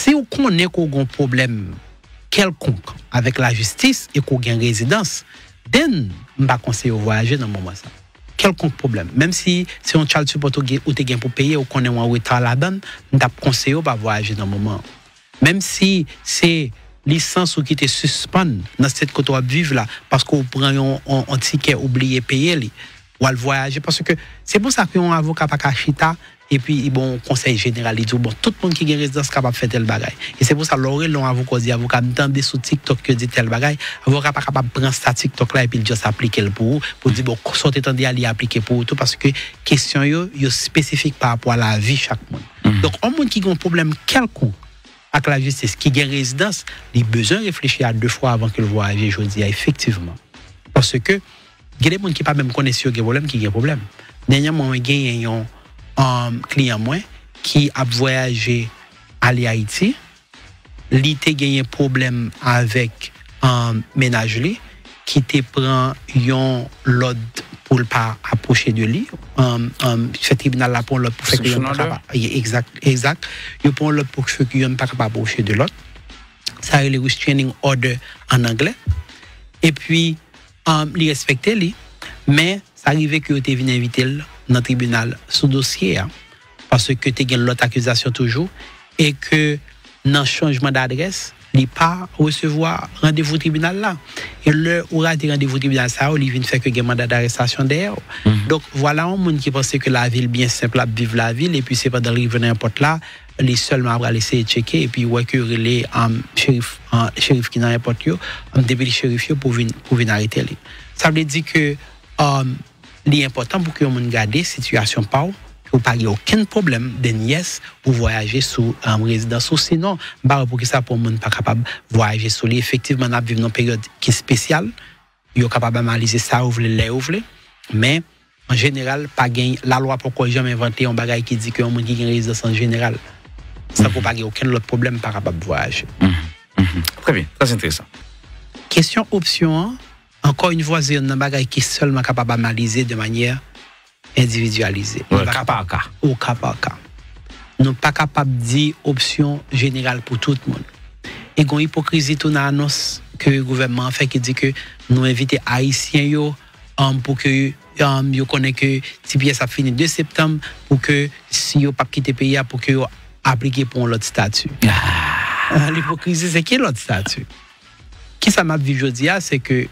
si vous connaissez qu'on a un problème quelconque avec la justice et qu'on a une résidence, then je ne vais pas conseiller de voyager dans le moment ça. Quelconque problème. Même si on child support ou tu as pour payer ou qu'on est en retard là-dedans, je ne conseille pas de voyager dans le moment. Même si c'est licence ou qui te suspend dans cette côté où vivre là, parce qu'on prend un ticket oublié payer, ou à voyager, parce que c'est pour ça qu'un avocat pas kachita. Et puis, bon, conseil général, il dit, bon, tout le monde qui a une résidence capable de faire tel bagage. Et c'est pour ça, l'oreille, l'avocat dit, avocat, m'entendez sur TikTok que dit tel bagage, avocat pas capable de prendre ce TikTok là et puis juste appliquer le pour dire, bon, sortez tant d'y appliquer pour tout, parce que question yo spécifique par rapport à la vie chaque monde. Donc, un monde qui a un problème quelconque avec la justice, qui a une résidence, il a besoin de réfléchir à 2 fois avant que le voyage, je dis, effectivement. Parce que, il y a des gens qui ne pas même connaissent qu'il y a problème, qui a problème. Dernièrement, il y a un client moi qui a voyagé à Haïti, il a gagné un problème avec un ménage qui te prend l'ordre pour ne pas approcher de lui. Ce tribunal là pour l'autre pour faire que ne pas capable. Exact. Il prend l'ordre pour faire que ne pas capable approcher de l'autre. Ça est le restraining order en anglais. Et puis il respectait lui, mais ça arrivait que tu venu inviter dans le tribunal sous dossier parce que tu as l'autre accusation toujours et que dans le changement d'adresse il pas recevoir rendez-vous tribunal là et le aura des rendez-vous tribunal ça il vient faire que un mandat d'arrestation derrière. Donc voilà un monde qui pense que la ville bien simple à vivre la ville et puis c'est pas dans le n'importe là les seulement va laisser checker et puis ouais que les shérif qui n'importe yo depuis le shérif pour venir arrêter lui. Ça veut dire que l'important pour que on garde situation pas ou pas aucun problème de nièce ou voyager sous résidence ou sinon pour que ça pour monde pas capable voyager sous lui effectivement on a vivre une période qui est spéciale yo capable analyser ça ou les mais en général pas gain la loi pourquoi jamais inventer un bagage qui dit que on monde qui gagne résidence en général ça pour pas aucun autre problème pas capable voyager. Très bien, très intéressant. Question option encore une fois c'est un bagage qui est seulement capable d'analyser de manière individualisée. Au cas par cas. Au cas par cas. Nous pas capable de dire option générale pour tout le monde. Et une hypocrisie tout dans l'annonce que le gouvernement fait qui dit que nous invitons haïtiens yo pour que yo connaît que TPS a fini 2 septembre pour que si yo pas quitter pays pour que yo appliquer pour l'autre statut. L'hypocrisie c'est quel autre statut? Qui ça m'a vu aujourd'hui c'est que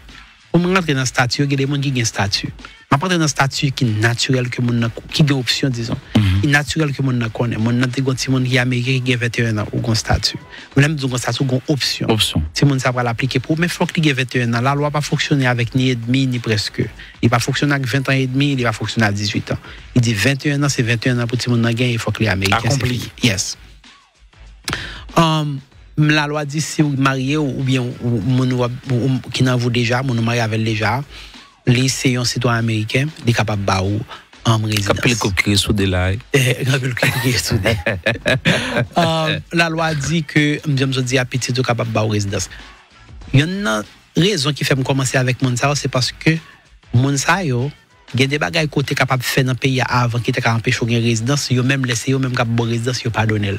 pour rentrer dans le statut, il y a des gens qui ont un statut. Je rentrer dans un statut qui est naturel, qui a une option, disons. Qui est naturel que mon connaît. Mon n'a pas de monde qui est américain qui a 21 ans ou un statut. Ou même un statut ou une option. Si mon ça va l'appliquer pour mais il faut qu'il ait 21 ans. La loi pas fonctionner avec ni et demi ni presque. Il va fonctionner avec 20 ans et demi, il va fonctionner à 18 ans. Il dit 21 ans c'est 21 ans pour tout le monde il faut qu'il est américain. Accompli. Yes. La loi dit si vous mariez ou bien qui n'en vous déjà, mon marié avec déjà, les citoyens américains, les capables de ou en résidence. Capable de sous de là. La loi dit que je dis à petit tout capable de résidence. Il y a une raison qui fait me commencer avec mon ça, c'est parce que mon ça yo il y a des bagages côté capable de faire dans le pays avant qui était capable d'empêcher une résidence, yo même laissé yo même capable de résidence, yo pas donner.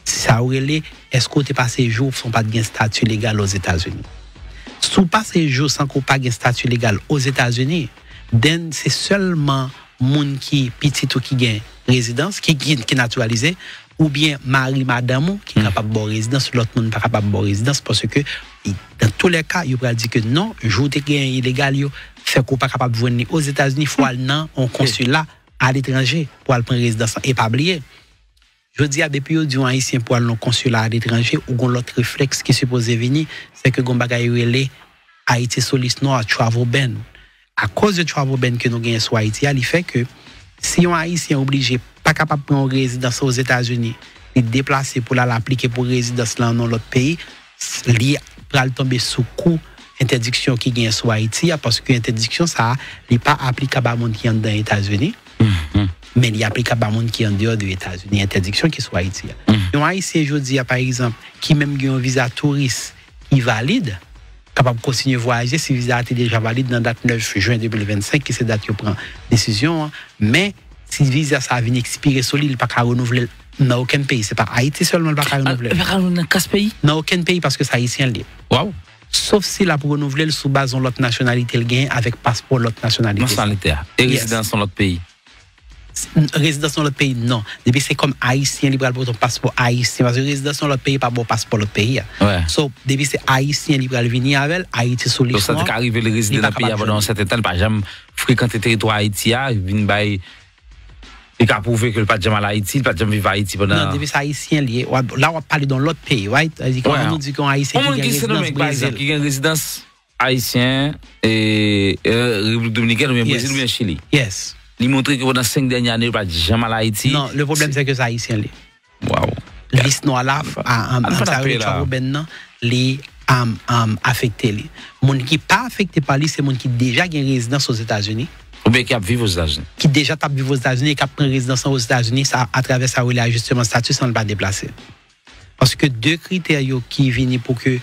Ça aurait est-ce que tu passes jour sans pas de statut légal aux États-Unis. Si tu passes jour sans qu'on pas de statut légal aux États-Unis, then c'est seulement moun qui petit ou qui gagne résidence qui naturalisé ou bien mari madame qui est capable de résidence l'autre monde pas capable de résidence parce que dans tous les cas il va dire que non jour te gagne illégal yo fait qu'on pas capable de venir aux États-Unis faut aller dans un consulat à l'étranger pour aller prendre résidence et pas oublier. Je dis à depuis du haïtien pour aller dans consulat à l'étranger ou l'autre réflexe qui supposé venir c'est que gon bagay relé Haïti solis noir travel ban. À cause de travel ban que nous gagnons sur Haïti, il fait que si un haïtien obligé pas capable de prendre résidence aux États-Unis, il déplacer pour l'appliquer pour résidence dans l'autre pays, il va tomber sous coup interdiction qui gagne sur Haïti parce que interdiction ça n'est pas applicable à monde qui est dans les États-Unis. Mais il est applicable à monde qui est en dehors des États-Unis, interdiction qui soit Haïti. Un haïtien aujourd'hui par exemple qui même a un visa touriste qui valide capable de continuer à voyager si le visa est déjà valide dans la date 9 juin 2025 qui c'est date qui prend décision mais si le visa ça vient expirer sur l'île pas qu'à renouveler Dans aucun pays, c'est pas Haïti seulement pas renouveler. Dans quel pays? Dans aucun pays parce que c'est haïtien lié. Waouh. Sauf si la pour renouveler sous base de l'autre nationalité le gain avec passeport l'autre nationalité. Nationalité. Et résidence dans l'autre pays. Résidence dans l'autre pays, non. Depuis c'est comme haïtien libéral pour ton passeport haïtien. Parce que résidence dans l'autre pays, pas bon passeport l'autre pays. Ouais. So, depuis c'est haïtien libéral venir avec Haïti sous donc ça t'est arrivé le résident dans le pays avant dans un certain temps, pas jamais fréquenter le territoire haïtien, vinn bay il a prouvé que le pas jamais à Haïti, pas jamais vivre à Haïti pendant. Non, depuis c'est haïtien lié. Là on va parler dans l'autre pays, right? On nous dit qu'on haïtien qui a résidence Brésil. Qui a résidence haïtien et République dominicaine ou bien Brésil ou bien Chili. Yes. Il montre que pendant 5 dernières années, pas jamais à Haïti. Non, le problème c'est que c'est haïtien lié. Waouh. Liste noire là, les affectés. Les gens qui pas affecté par lui, c'est les gens qui déjà ont une résidence aux États-Unis. Ou bien qui vivent aux États-Unis. Qui déjà vivent aux États-Unis et qui prennent résidence aux États-Unis, ça, à travers ça, il a justement statut sans ne pas déplacer. Parce que deux critères qui viennent pour que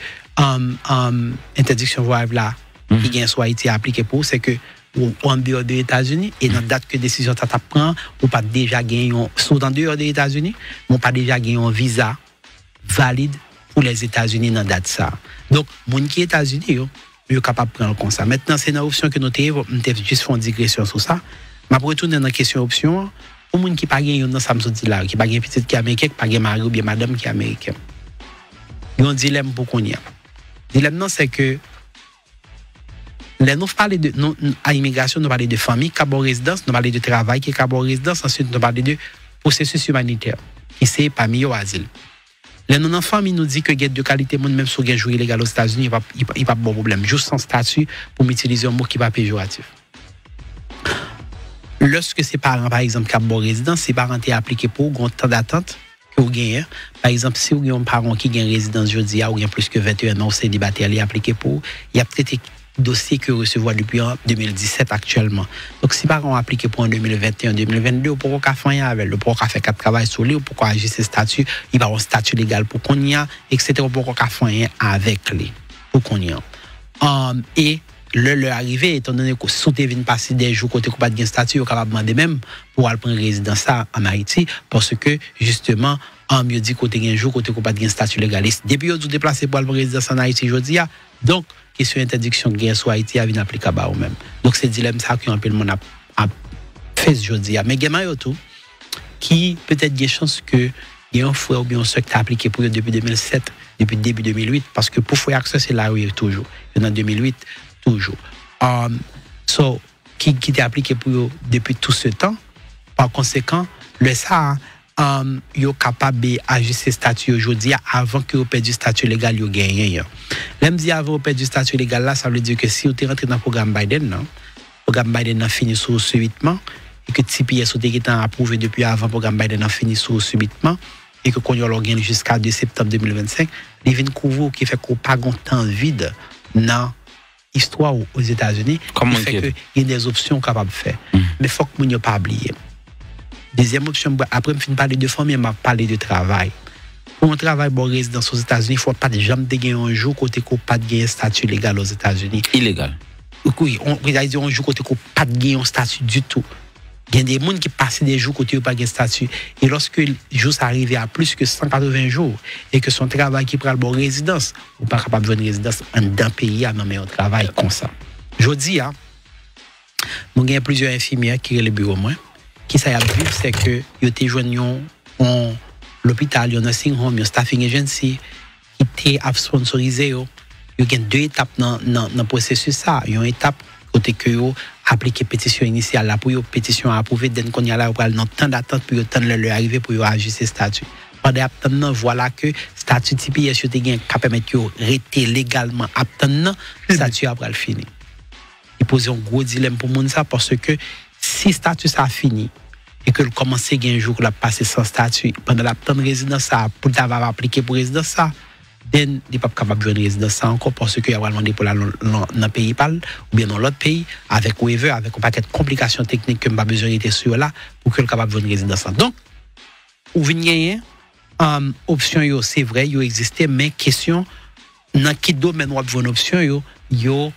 interdiction voyage là, qui gagne soit été appliqué pour, c'est que ou en dehors des États-Unis et dans la date que décision tu prend ou pas déjà gagné soit en dehors des États-Unis ou pas déjà gagné un visa valide pour les États-Unis dans date ça. Donc moun qui États-Unis yo capable prendre comme ça. Maintenant c'est une option que nous t'ai juste faire une digression sur ça. M'a retourner dans la question option pour moun qui pas gagné dans ça me dit là qui pas gagné petite qui américain qui pas gagné mari ou bien madame qui américain. Il y a un dilemme pour qu'on y a. Dilemme non c'est que là, nous parlons de à immigration, nous parlons de famille, qui a résidence, nous parlons de travail, qui a résidence, ensuite nous parlons de processus humanitaire, qui c'est parmi eux asile. Là, nous, dans famille, nous dit que il y a de qualité, même si on a joué illégal aux États-Unis, il n'y a pas de bon problème. Juste sans statut pour m'utiliser un mot qui n'est pas péjoratif. Lorsque ces parents, par exemple, qui ont résidence, ces parents sont appliqués pour un temps d'attente que vous gagnez. Par exemple, si vous avez un parent qui a une résidence jeudi, ou bien plus que 21 ans, c'est célibataire, il est appliqué pour, il y a traité dossier que recevoir depuis en 2017 actuellement. Donc, si par exemple appliqué pour en 2021, 2022, pourquoi qu'on fait rien avec le pourquoi faire 4 travail sur lui, ou pourquoi agir ses statuts, il va avoir un statut légal pour qu'on y a, etc. Pourquoi qu'on fait rien avec lui, pour qu'on y a. Et le arrivé, étant donné que si tu viens passer des jours côté qu'on pas de statut, on capable demander même pour aller prendre résidence en Haïti, parce que justement, en mieux dit côté un jour côté qu'on pas de statut légaliste. Depuis vous déplacé pour aller prendre résidence en Haïti aujourd'hui, donc question interdiction de guerre sur Haïti a vient applicable à eux-mêmes. Donc c'est dilemme ça qui un peu le monde a fait aujourd'hui. Mais il y a tout qui peut-être des chances que il y a un frère ou bien un soeur qui a appliqué pour eux depuis 2007, depuis début 2008, parce que pour faire accès c'est là où il est toujours. Il y en a 2008 toujours. Qui était appliqué pour eux depuis tout ce temps. Par conséquent, le ça yo capable d'ajuster statut aujourd'hui avant que vous perdiez du statut légal yo gagné. L'aime dit avant vous perdu du statut légal là, ça veut dire que si vous êtes rentré dans le programme Biden, le programme Biden a fini sur subitement et que TPS a été approuvé depuis avant le programme Biden a fini sur subitement et que qu'on y a gagné jusqu'à 2 septembre 2025, il vient couvrir qui fait qu'on pas de temps vide dans l'histoire aux États-Unis. Comment fait que il y a des options capables de faire. Mais il faut que nous pas oublier. Deuxième option, après je finis parler de famille, je vais parler de travail. Pour un travail bon résidence aux États-Unis, il ne faut pas jamais gagner un jour côté qu'on pas de statut légal aux États-Unis. Illégal. Oui, on va dire un jour côté qu'on pas de gagner un statut du tout. Il y a des gens qui passent des jours côté pas de statut. Et lorsque le jour s'arrive à plus que 180 jours et que son travail qui prend le bon résidence, on pas capable de une résidence dans pays à nommer un travail comme ça. Je dis, il y a plusieurs infirmières qui sont le bureau moi. Qui ça a vu, c'est que ils étaient joignons l'hôpital, un nursing home, un staffing agency qui était sponsorisé. Il y a 2 étapes dans le processus ça. Il y a une étape côté que yo appliquer pétition initiale là pour yo pétition approuver dès qu'on y a là pour dans temps d'attente pour attendre le arriver pour yo ajuster statut. Pendant attendre voilà que statut TPS yo te gain capable permettre yo rester légalement attendre statut après le fini. Il pose un gros dilemme pour monde ça parce que si statut ça fini et que le commencer un jour que la passer sans statut pendant la temps de résidence ça pour t'avoir appliqué pour résidence ça then il pas capable de résidence ça encore parce que il va demander pour dans pays pal ou bien dans l'autre pays avec waiver avec un paquet de complications techniques que m'a besoin d'être sur là pour que le capable de résidence ça. Donc ou venir option yo c'est vrai yo existait mais question dans quel domaine ou une option yo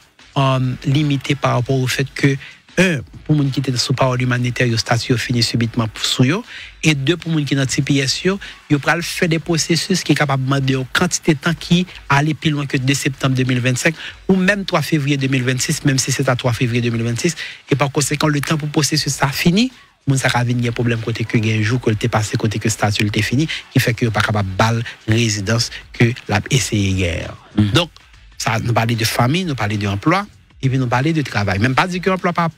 limité par rapport au fait que un, pour les gens qui étaient sous parole humanitaire, le statut fini subitement sous eux. Et deux, pour les gens qui sont dans TPS, ils peuvent faire des processus qui sont capables de demander une quantité de temps qui allait plus loin que 2 septembre 2025 ou même 3 février 2026, même si c'est à 3 février 2026. Et par conséquent, le temps pour le processus ça fini. Moun sa ka vinn un problème côté que gen jour que le passé côté que statut était fini qui fait que pas capable bal résidence que l'a essayé guerre. Donc ça nous parler de famille, nous parler d'emploi et puis nous parler de travail. Même pas dire que l'emploi pas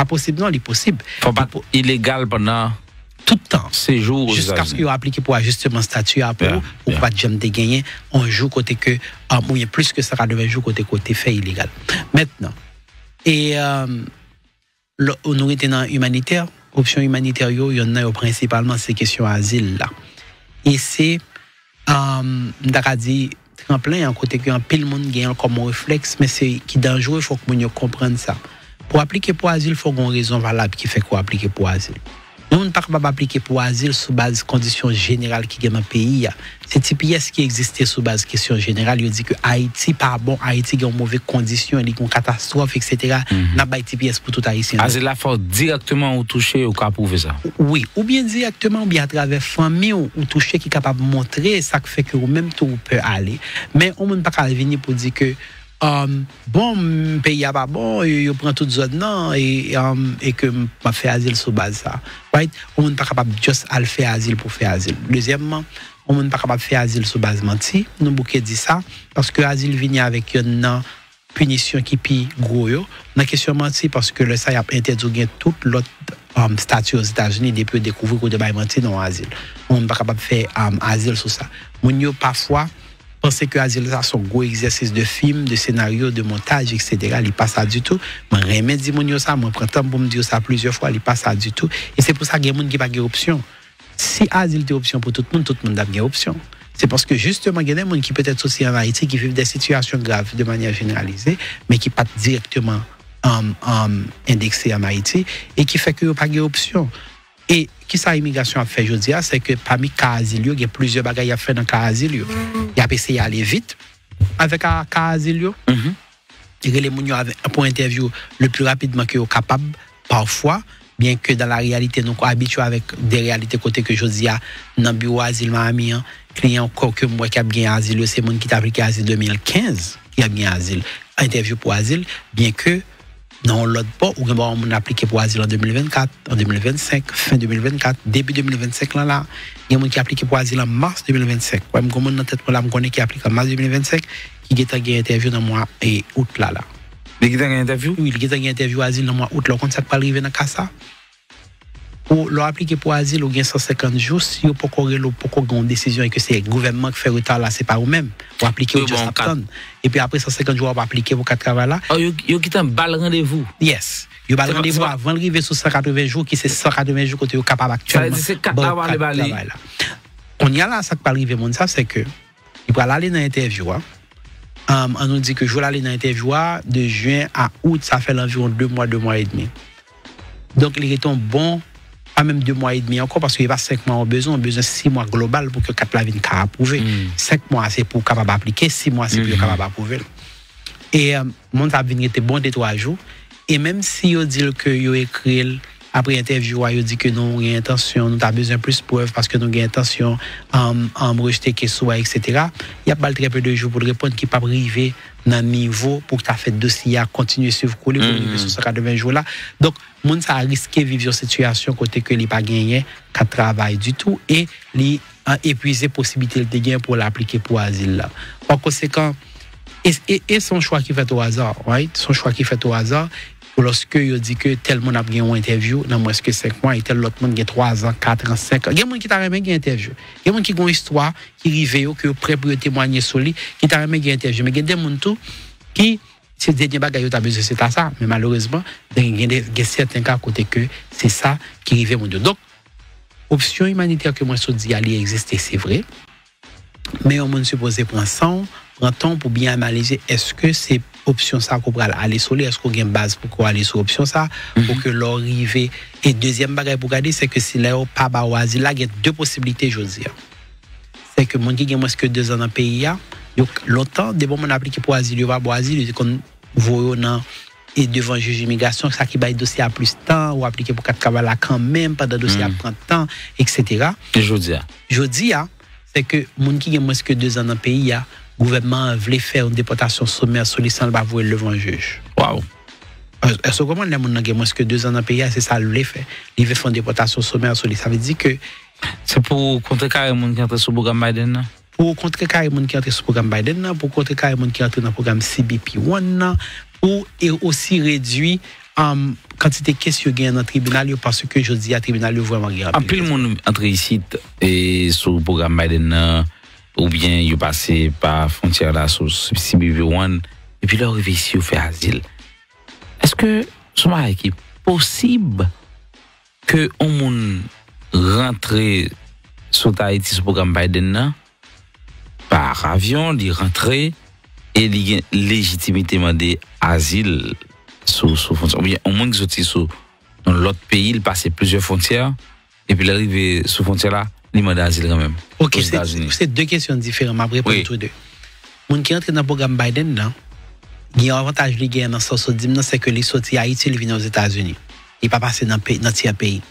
possible, non, il est possible. Faut pas illégal pendant tout le temps. Séjour jusqu'à ce qu'il appliqué pour ajustement statut pour pas jamais de gagner un jour côté que moyen plus que ça va devenir jour côté fait illégal. Maintenant et nous étions dans humanitaire, option humanitaire, il y en a principalement ces questions asile là. Et c'est, on dit tremplin, en côté que pile monde gagne comme un réflexe, mais c'est qui dangereux, il faut que nous comprenions ça. Pour appliquer pour asile, il faut une raison valable qui fait quoi appliquer pour asile. Nous ne pouvons pas appliquer pour asile sous base de conditions générales qui gagnent dans le pays. C'est TPS qui existait sous base de questions générales. Il dit que Haïti pas bon, Haïti a une mauvaise condition, il y a une catastrophe, etc. N'a pas TPS pour tout Haïtien. Asile la faut directement ou toucher ou qu'à prouver ça. Oui, ou bien directement, ou bien à travers famille ou toucher qui est capable de montrer ça fait que même tout peut aller. Mais on ne peut pas venir pour dire que bon pays a pas bon il prend toute zone non et que m'a fait asile sous base ça right on n'est pas capable juste à faire asile pour faire asile. Deuxièmement on n'est pas capable faire asile sous base menti nous bouquet dit ça parce que asile vient avec une punition qui pi gros yo dans question menti parce que le ça y a interdit tout l'autre statut aux États-Unis depuis découvrir que de bail menti non asile on n'est pas capable faire asile sur ça mon yo parfois penser que asile ça son gros exercice de film, de scénario, de montage, etc. Il passe ça du tout. Moi remets dit mon ça, moi prends temps pour me dire ça plusieurs fois, il passe ça du tout. Et c'est pour ça qu'il y a des gens qui pas de option. Si asile est option pour tout le monde a une option. C'est parce que justement il y a des gens qui peut-être aussi en Haïti qui vivent des situations graves de manière généralisée, mais qui pas directement indexés en Haïti et qui fait que n'y a pas d'option. Et qui ça immigration a fait aujourd'hui, c'est que parmi cas asile, il y a plusieurs bagages à faire dans cas asile. Il y a essayé d'aller vite avec cas asile. Et les gens pour interview le plus rapidement que capable parfois, bien que dans la réalité nous sommes habitués avec des réalités côté que je dis dans bureau asile Miami, client encore que moi qui a bien asile, c'est monde qui t'a appliqué asile 2015 qui a bien asile, interview pour asile, bien que non, l'autre pas, ou on a appliqué pour asile en 2024, en 2025, fin 2024, début 2025, là, il y a des gens qui ont appliqué pour asile en mars 2025. Comme on a tête pour la qui applique en mars 2025, qui a une interview dans le mois août là. Il y a une interview? Oui, il y a une interview asile dans le mois août là. Quand ça peut arriver dans le cas ça, pour leur appliquer pour asile, il y a 150 jours, si vous pouvez une décision et que c'est le gouvernement qui fait retard là, c'est pas vous-même. Vous appliquez au juste attendre. Et puis après 150 jours, vous appliquer pour 4 travail là. Oh, vous avez un bal rendez-vous? Yes. Vous avez un rendez-vous avant d'arriver sur 180 jours, qui c'est 180 jours que vous êtes capable actuellement. C'est 4 avoir le balai. On y a là, ça qui peut arriver, ça, c'est que il va aller dans l'interview. On nous dit que je vais aller dans l'interview de juin à août, ça fait environ 2 mois et demi. Donc, il est un bon. Pas même 2 mois et demi encore parce qu'il va 5 mois au besoin 6 mois global pour que 4 lavines capable approuver. 5 mois c'est pour capable appliquer, 6 mois c'est pour capable approuver. Et mon ça venir était bon de 3 jours et même si yo dit que yo écrit après interview yo dit que non il y a intention nous a besoin plus preuve parce que nous avons intention rejeter question etc. Il y a pas très peu de jours pour répondre qui pas arriver dans niveau pour que tu fait dossier à continuer suivre coller pour arriver sur 180 jours là. Donc moun ça a risqué vivre une situation côté que il pas gagné qu'à travail du tout et li épuiser possibilité de gagner pour l'appliquer pour asile là. Par conséquent et son choix qui fait au hasard, right? Son choix qui fait au hasard lorsque il dit que tel monde a gagné une interview dans moins que 5 mois et tel l'autre monde a 3 ans, 4 ans, 5 ans. Il y a monde qui t'a remis une interview. Il y a monde qui ont une histoire qui rive que prêt pour témoigner sur lui qui t'a remis une interview. Mais il y a des monde tout qui c'est des bagages tu as besoin c'est ça mais malheureusement il y a certains cas côté que c'est ça qui rive mon Dieu. Donc option humanitaire que moi je dis aller exister c'est vrai. Mais on peut supposer prendre temps pour bien analyser est-ce que c'est option ça qu'on va aller sur est-ce qu'on a une base pour qu'on aller sur option ça pour que l'arrivée et deuxième bagage pour garder c'est que si là pas ba asile là il y a 2 possibilités je dis c'est que mon qui a moins que 2 ans dans le pays longtemps des bon on appliqué pour asile va boire asile qu'on voit dans et devant le juge d'immigration, ça qui va être dossier à plus de temps, ou appliquer pour 4 cavales quand même, pendant le dossier à prendre temps, etc. Et je dis, c'est que moun qui a moins que 2 ans dans le pays, le gouvernement voulait faire une déportation sommaire sur les sans le bavouer devant le juge. Waouh! Est-ce que comment les gens qui a moins que 2 ans dans le pays, c'est ça le voulait faire. Ils veulent faire une déportation sommaire sur les. Ça veut dire que. C'est pour contrecarrer les gens qui entrent sur le programme Biden? Pour contrecarrer les gens qui entrent sur le programme Biden, pour contrecarrer les gens qui entrent dans le programme CBP-1, pour aussi réduire quantité de questions dans le tribunal, parce que je dis à tribunal vraiment grave. En plus, le monde entre ici et sur le programme Biden, ou bien il passé par frontière là sur CBP-1, et puis là, il arrive ici, il fait asile. Est-ce que c'est possible que on rentre sur Haïti sur le programme Biden par avion, il rentre et il a légitimement des asiles sur frontière. Ou bien on monde qui sorti dans l'autre pays, il passe plusieurs frontières et puis il arrive sur frontière là, il demande asile quand même. OK, c'est 2 questions différentes, après pour tous deux. Moun qui rentre dans le programme Biden là, il y a un avantage qui gagne dans ce sens, c'est que les sorties Haïti, ils viennent aux États-Unis. Il pas passer dans tiers pays.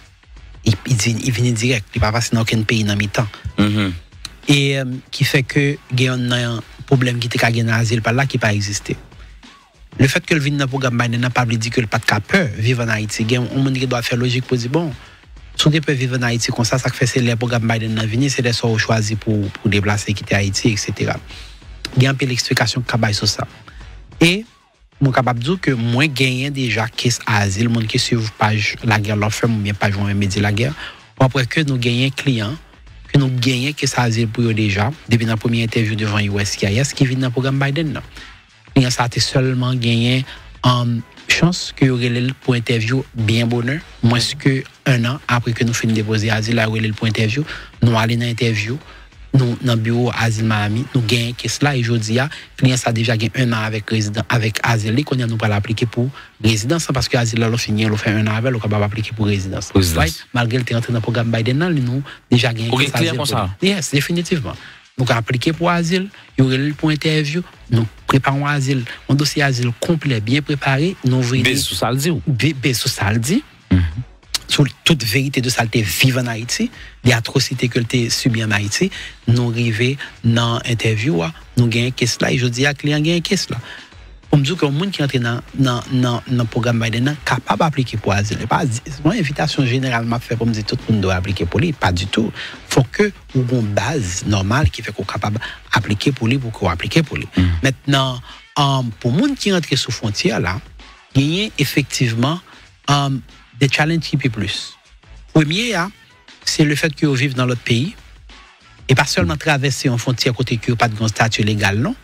Il vient direct, il pas passer dans aucun pays dans mi-temps. Et qui fait que il y a un problème qui était gagné dans l'asile par là qui pas existé. Le fait que le vient dans le programme Biden n'a pas dit que le pas de peur vivre en Haïti. Il y a un monde qui doit faire logique pour dire bon, si on peut vivre en Haïti comme ça fait c'est le programme Biden n'a venu, c'est les sorts choisis pour déplacer quitter Haïti, etc. Il y a un peu l'explication qui a sur ça. Et je suis capable de dire que moi, j'ai déjà caisse à asile, monde qui suit page la guerre, l'enferme ou bien page média la guerre. Après que nous gagnons clients, que nous gagnons caisse à asile pour eux déjà, depuis la première interview devant USCIS qui vient dans le programme Biden. Client ça a seulement gagné chance que aurait pour interview bien bonheur, moins que 1 an après que nous finissons de déposer asile, là aurait pour interview, nous allons dans l'interview. Nous dans le bureau Asile Miami, nous gagnons qu'est-ce là et je dis client ça déjà gagné 1 an avec résident avec Asile qu'on a nous pas l'appliquer pour résidence parce que Asile là fini on fait 1 an avec on capable appliquer pour résidence. Right? Malgré le rentré dans le programme Biden là nous déjà gagné clair comme ça. Yes, définitivement. Nous appliquer pour asile, il y aurait pour interview, nous préparons asile, un dossier asile complet bien préparé, nous ouvrons sous ça le dit ou sous ça le dit. Sur toute vérité de ça te vive en Haïti, des atrocités que tu subi en Haïti, nous arrivons dans l'interview, nous gagnons qu'est-ce là et je dis à client gagne qu'est-ce là. On me dit que le monde qui entre dans le programme Biden capable d'appliquer pour asile. Pas mon invitation généralement fait pour me dire tout le monde doit appliquer pour lui, pas du tout. Faut que ou une base normale qui fait qu'on capable d'appliquer pour lui pour qu'on applique pour lui. Maintenant pour monde qui entre sous frontière là, il y a effectivement des challenges qui peut plus. Premier, c'est le fait que vous vivez dans l'autre pays et pas seulement traverser une frontière côté que vous n'avez pas de statut légal, non.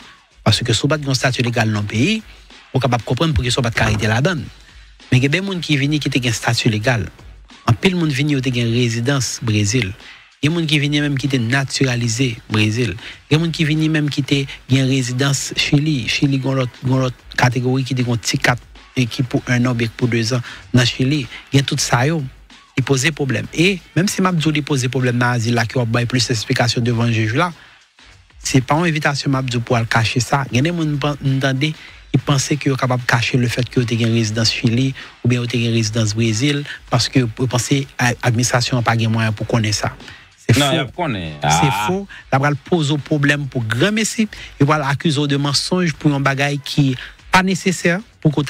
Parce que si vous n'avez pas de statut légal dans le pays, vous êtes capable de comprendre pourquoi vous n'avez pas de carité là-dedans. Mais il y a des gens qui viennent qui ont un statut légal. En plus, le monde vient qui ont une résidence au Brésil. Il y a des gens qui viennent même qui ont naturalisé au Brésil. Il y a des gens qui viennent même qui ont une résidence au Chili. Chili, il y a une autre catégorie qui ont un petit 4 et qui pour 1 an, pour 2 ans, dans le Chili, il y a tout ça, il pose problème. Et même si Mabdou pose problème dans l'asile, là, qui a plus d'explications devant le juge là, c'est pas une invitation Mabdou pour cacher ça. Il y a des gens qui pensent qu'ils sont capables de cacher le fait que vous avez une résidence Chili ou bien vous avez une résidence Brésil parce que vous pensez que l'administration n'a pas de moyens pour connaître ça. C'est faux. C'est faux. La va poser problème pour grand messie et voilà accuser de mensonge pour un bagage qui pas nécessaire pour qu'on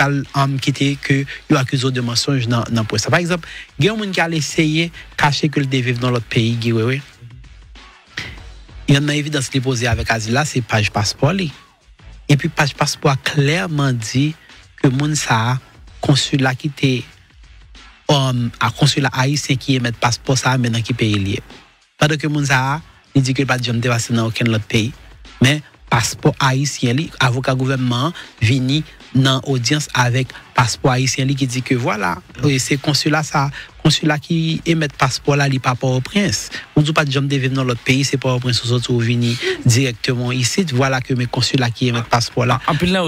quitter que il accuse de mensonge dans ça. Par exemple, il y a un monde qui a essayé cacher que le vivre dans l'autre pays, il y a une évidence qui est posée avec asile là, c'est page passeport li. Et puis page passeport clairement dit que monde ça consulat qui était à consulat haïtien qui émet passeport ça maintenant qui pays lié. Pendant que monde ça il dit que pas de jamais dépassé dans aucun autre pays, mais passeport haïtien li avocat gouvernement vini dans audience avec passeport haïtien li qui dit que voilà c'est consulat qui émet passeport là li pas Port-au-Prince on dit pas de jamais vivre dans l'autre pays c'est Port-au-Prince ou autres vini directement ici voilà que mes consulats qui émet passeport là en plus là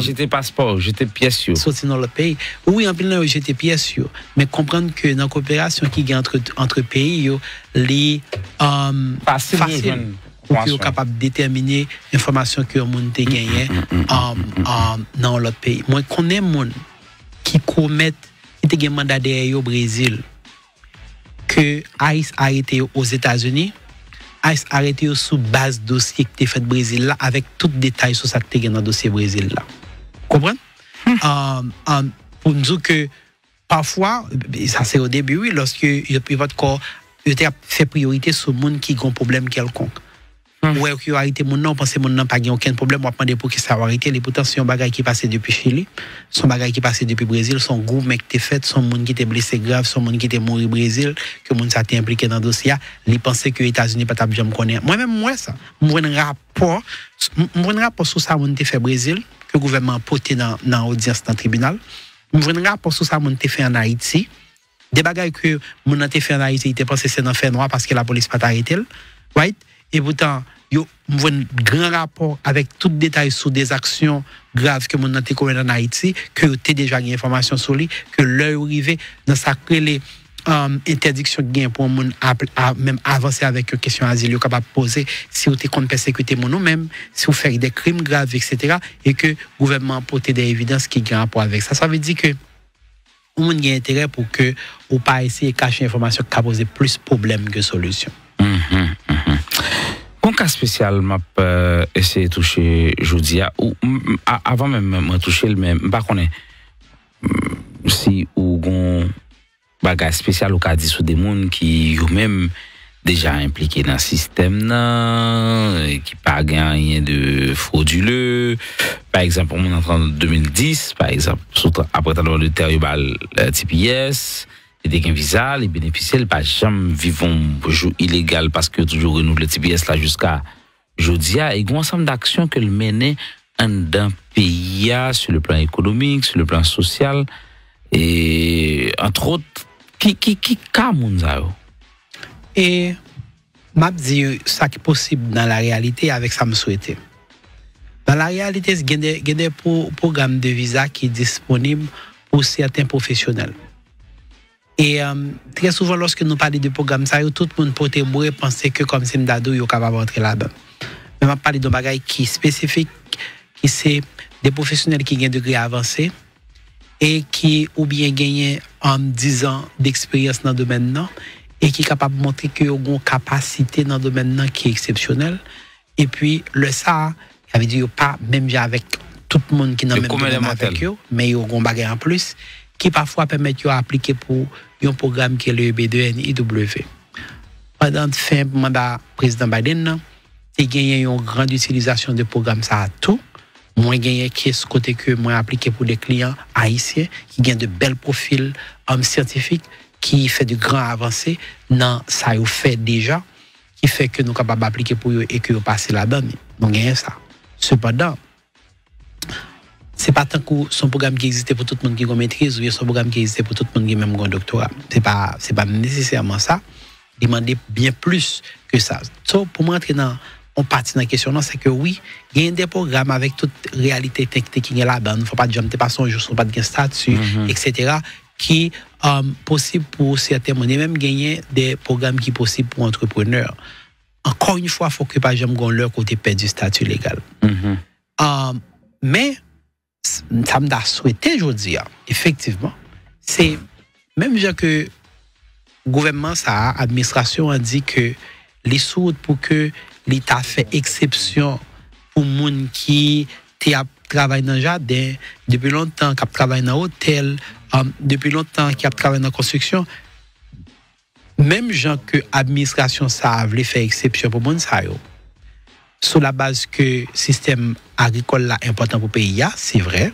j'étais passeport j'étais pièce yo sorti dans l'autre pays oui en plus là j'étais pièce yo mais comprendre que dans coopération qui gagne entre pays yo les facile pour qu'ils soient capables de déterminer l'information que le monde a gagné dans l'autre pays. Moi, je connais les gens qui commettent, qui ont un mandat derrière au Brésil, que ICE a arrêté aux États-Unis, ICE a arrêté sous base dossier qui était fait au Brésil là, avec tout détail sur ça qui était dans le dossier Brésil là. Comprenez? Pour nous dire que parfois, ça c'est au début, oui, lorsque votre corps fait priorité sur le monde qui a un problème quelconque. Ou est-ce qu'il a arrêté mon nom, pensez mon nom pas aucun problème, on va demander pour qui ça a arrêté. Les pourtant, c'est un bagage qui passé depuis Chili, son bagage qui passé depuis Brésil, son groupe mec qui fait, son monde qui était blessé grave, son monde qui était mort au Brésil, que monde ça été impliqué dans le dossier, il pensait que les États-Unis pas table jamais connaître. Moi-même, moi ça, moi un rapport sur ça monde fait Brésil, que le gouvernement a porté dans l'audience dans le tribunal. Moi un rapport sur ça monde fait en Haïti. Des bagages que mon a fait en Haïti, il était pensé c'est dans fait noir parce que la police pas arrêté, right? Et pourtant, yo un grand rapport avec tout détail sur des actions graves que mon a commis en Haïti, que tu as déjà une information sur lui, que l'heure arrivée dans sa les interdiction de gain pour moun même avancer avec une question asile capable poser si vous êtes contre persécuter mon nous-même, si vous faites des crimes graves, etc. et que le gouvernement porte des évidences qui ont rapport avec ça. Ça veut dire que on a intérêt pour que ou pas essayer de cacher l'information qui a posé plus de problèmes que solutions. Un cas spécial, m'a essayé de toucher Joudia, ou avant même de toucher le même, pas qu'on est, si ou un bagage spécial ou qu'a dit sur des gens qui ont même déjà impliqué dans le système, qui pas rien de frauduleux. Par exemple, on est en 2010, par exemple, après le terrible TPS, il y a un visa, les bénéficiaires, pas jamais vivre un jour illégal parce que toujours renouveler le TPS là jusqu'à aujourd'hui. Et il y a un ensemble d'actions que le mener dans le pays sur le plan économique, sur le plan social, et entre autres, qui et m'a dit ça qui est possible dans la réalité avec ça me souhaiter. Dans la réalité, il y a des programmes de visa qui sont disponibles pour certains professionnels. Et très souvent, lorsque nous parlons de programmes, ça, tout le monde peut penser que comme c'est Mdado, il est capable d'entrer là-dedans. Mais on parle de bagages qui sont spécifiques, qui sont des professionnels qui ont un degré avancé et qui ou bien gagnent 10 ans d'expérience dans le domaine et qui sont capables de montrer qu'ils ont une capacité dans le domaine qui est exceptionnelle. Et puis, le ça, ça veut dire pas même avec tout le monde qui n'a même pas avec eux, mais ils ont un bagage en plus qui parfois permettent d'appliquer pour un programme qui est le EB2NIW. Pendant le fin mandat président Biden, il y a eu une grande utilisation de programme ça à tout. Moi, il y a ce côté que moi appliqué pour des clients haïtiens qui ont de belles profils scientifiques, qui fait de grands avancées dans ça ils fait déjà, qui fait que nous sommes capables d'appliquer pour eux et que nous passons là-dedans. Donc, il y a ça. Cependant, c'est pas tant que son programme qui existait pour tout le monde qui a maîtrise ou son programme qui existait pour tout le monde qui a même un doctorat. C'est pas nécessairement ça. Demander bien plus que ça. So, pour m'entrer dans on partit dans la question, c'est que oui, il y a des programmes avec toute réalité technique qui est là-dedans. Il ne faut pas dire, pas son jour, pas de statut, etc. qui possible pour certains monde. Même gagner des programmes qui sont possibles pour entrepreneurs. Encore une fois, il faut que pas jamais leur côté perdre du statut légal. Mais ça me a souhaité aujourd'hui, effectivement, c'est même genre que le gouvernement, l'administration a dit que les sourds pour que l'État fait exception pour les gens qui travaillent dans le jardin, depuis longtemps, qui travaillent dans l'hôtel, depuis longtemps, qui travaillent dans la construction. Même gens que l'administration voulait faire exception pour les gens, sur la base que le système agricole est important pour le pays, c'est vrai.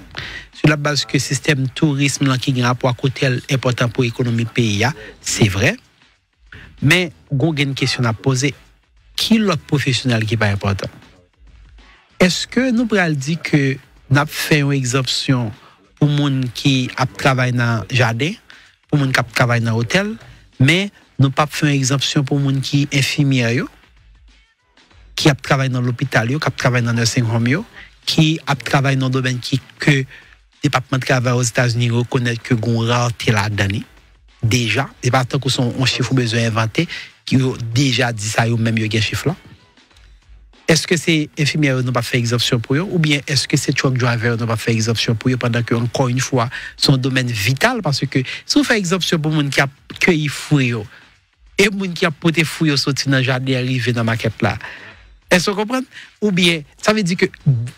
Sur la base que le système tourisme qui a un rapport à côté important pour l'économie du pays, c'est vrai. Mais il y a une question à poser. Qui est l'autre professionnel qui n'est pas important? Est-ce que nous pouvons dire que nous avons fait une exemption pour les gens qui travaillent dans le jardin, pour les gens qui travaillent dans l'hôtel, mais nous n'avons pas fait une exemption pour les gens qui sont infirmières, qui travaillent dans l'hôpital, qui travaillent dans le nursing home, qui travaillent dans le domaine que le département de travail aux États-Unis reconnaît que nous avons rareté là-dedans. Déjà, c'est pas tant que son chiffre besoin inventé, qui ont déjà dit ça, même eu un chiffre là. est-ce que c'est infirmière n'a pas fait exemption pour eux ou bien est-ce que c'est truck driver n'a pas fait exemption pour eux pendant que encore une fois son domaine vital parce que si on fait exemption pour monde qui a cueilli fruits et monde qui a porté fruits sorti dans jardin arrivé dans maquette là. Est-ce que vous comprenez ou bien ça veut dire que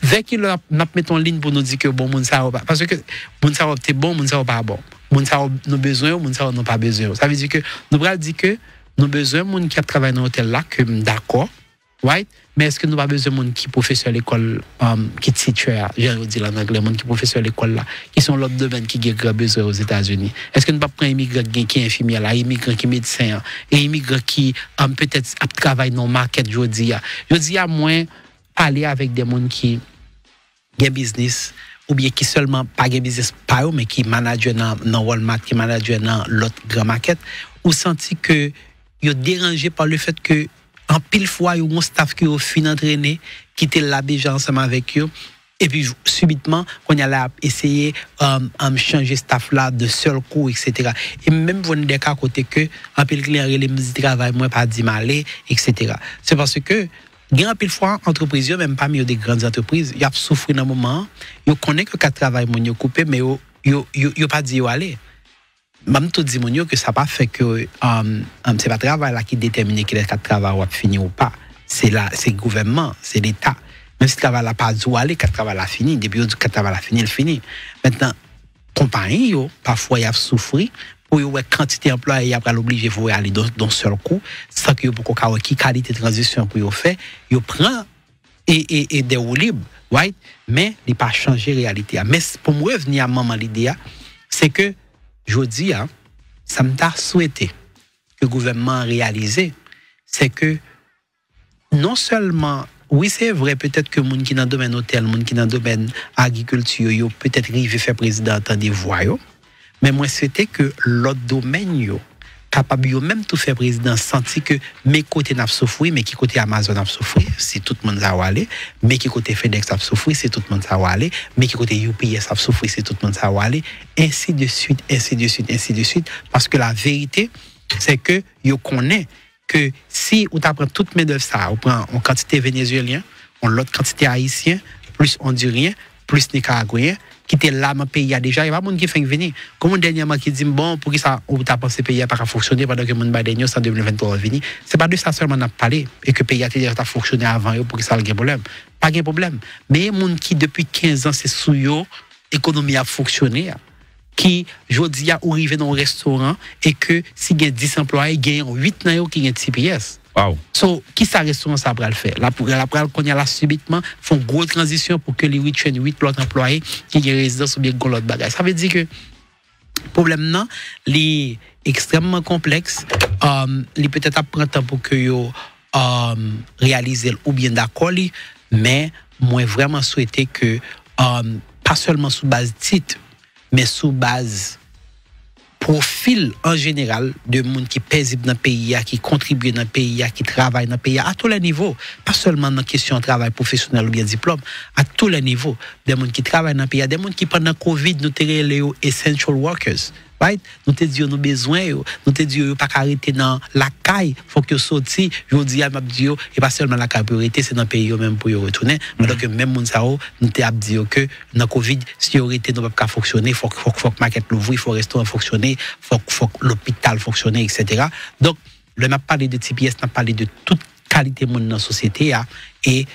dès qu'il a mis en ligne pour nous dire que bon monde ça va parce que monde ça va être bon monde ça va pas bon. Monde ça nous besoin monde ça n'a pas besoin. Ça veut dire que nous va dire que nous besoin monde qui a travaillé dans l'hôtel là que d'accord. Right? Mais est-ce que nous avons besoin de gens qui professeurs à l'école, qui titulaires, j'ai dit en anglais, gens qui professeurs à l'école là, qui sont l'autre domaine qui ont grand besoin aux États-Unis? Est-ce que nous ne pouvons pas prendre un immigrant qui est infirmier là, immigrant qui est médecin, et immigrant qui peut-être travaille dans le market, je dis à moins parler avec des gens qui ont business, ou bien qui seulement pas un business par eux, mais qui managent dans Walmart, qui managent dans l'autre grand market, ou senti que ils sont dérangés par le fait que en pile fois, il y a un staff qui a fini d'entraîner, qui était là déjà ensemble avec eux. Et puis, subitement, on a essayé de changer staff là de seul coup, etc. Et même, vous avez des cas côté que, en pile client, les musiques de travail, moi, pas dit mal, etc. C'est parce que, grand pile fois, entreprise, même parmi des grandes entreprises, il y a souffert dans un moment, ils connaissent que le travail, ils coupé, mais ils n'ont pas dit où aller. Même tout dit que ça pas fait que c'est pas le travail là qui détermine que le travail va finir ou pas. C'est là, c'est le gouvernement, c'est l'État. Même si le travail n'a pas dû aller, le travail a fini. Depuis que le travail a fini, il finit. Maintenant, compagnie, parfois, il a souffert. Pour une quantité d'emplois, il a l'obligé de aller d'un seul coup. Sans que pour qui qualité de transition pour faire, il prend et des roues libres, right? Mais il n'a pas changé la réalité. Mais pour moi, revenir à maman l'idée, c'est que je dis, ça m'a souhaité que le gouvernement réalise, c'est que non seulement, oui c'est vrai, peut-être que les gens qui sont dans le domaine hôtel, les gens qui sont dans le domaine agriculture, peut-être arrivé faire président dans des voies, mais moi c'était que l'autre domaine, capable de même tout faire président, senti que mes côtés n'a souffert, mais qui côté Amazon n'a souffert, c'est tout le monde ça va aller, mais qui côté FedEx a souffert, c'est tout le monde ça va aller, mais qui côté UPS a souffert, c'est tout le monde ça va aller, ainsi de suite, ainsi de suite, ainsi de suite, parce que la vérité, c'est que yo connaît que si on t'apprend toute main d'œuvre ça, on prend en quantité vénézuélien, on l'autre quantité haïtien, plus hondurien, plus nicaraguayen, qui était là dans le pays déjà, il y a pas de monde qui fait venir. Comme dernièrement qui dit bon pour qui ça on t'a pensé pays pas fonctionner pendant que monde Biden en 2023 venir. C'est pas de ça seulement on a parlé et que pays a déjà fonctionné avant pour que ça ait un problème. Pas de problème. Mais monde qui depuis 15 ans c'est sous yo économie a fonctionné qui jodi a arrivé dans un restaurant et que si il y a 10 employés, il y a 8 nan yo qui ont TPS. Wow. So, qui ça restaurant ça va le faire? Là, pour qu'on y a là subitement, font une grosse transition pour que les 8 l'autre employés qui ont résidence ou bien l'autre bagage. Ça veut dire que le problème non, est extrêmement complexe. Il peut-être apprendre temps pour que yo réaliser ou bien d'accord, mais moi vraiment souhaiter que pas seulement sous base titre, mais sous base profil en général de monde qui paisible dans le pays, qui contribue dans le pays, qui travaille dans le pays, à tous les niveaux. Pas seulement dans la question de travail professionnel ou bien diplôme, à tous les niveaux. Des gens qui travaillent dans le pays, des gens qui pendant Covid, nous avons les essential workers. Right? Nous te disons nos besoins, nous te disons pas arrêter dans la caille, faut que sorti, je dis à m'abdio et pas seulement la caille pour arrêter, c'est dans le pays même pour y retourner. Donc même moun ça nous te abdio que dans Covid, si y aurait nous pas fonctionner, faut que market l'ouvre, il faut restaurant fonctionner, faut l'hôpital fonctionner, etc. Donc le m'a parlé de TPS, n'a parlé de toute qualité monde dans la société et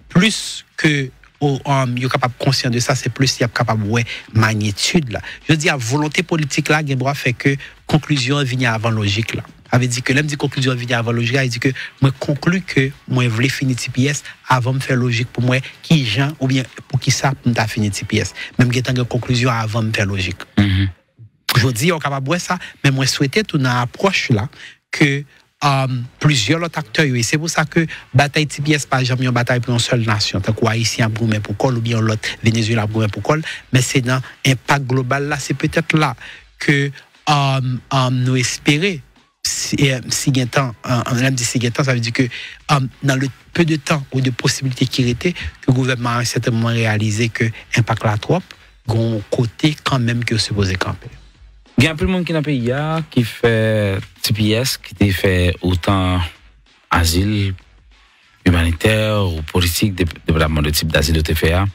plus que yo capable conscient de ça, c'est plus y a capable ouais magnitude là. Je dis à volonté politique là, gen droit fait que conclusion vient avant logique là. Avait dit que l'aime dit conclusion vient avant logique, il dit que moi conclus que moi voulais finir TPS avant me faire logique pour moi qui gens ou bien pour qui ça pour t'a finir TPS. Même que tant conclusion avant me faire logique. Je dis on capable ouais ça, mais moi souhaiter tout dans approche là que plusieurs autres acteurs et c'est pour ça que bataille TPS pas jamais une bataille pour une seule nation tant quoi ici en Brumé pour col ou bien l'autre Venezuela Brumé pour col mais c'est dans impact global là c'est peut-être là que nous espérer si gain temps on dit si gain temps ça veut dire que dans le peu de temps ou de possibilités qui étaient que le gouvernement a certainement réalisé que impact la trop gon côté quand même que supposé camper. Il y a un peu de monde qui n'a pas pays qui fait TPS, qui fait autant asile, humanitaire ou politique, dépendamment de type d'asile de TFA,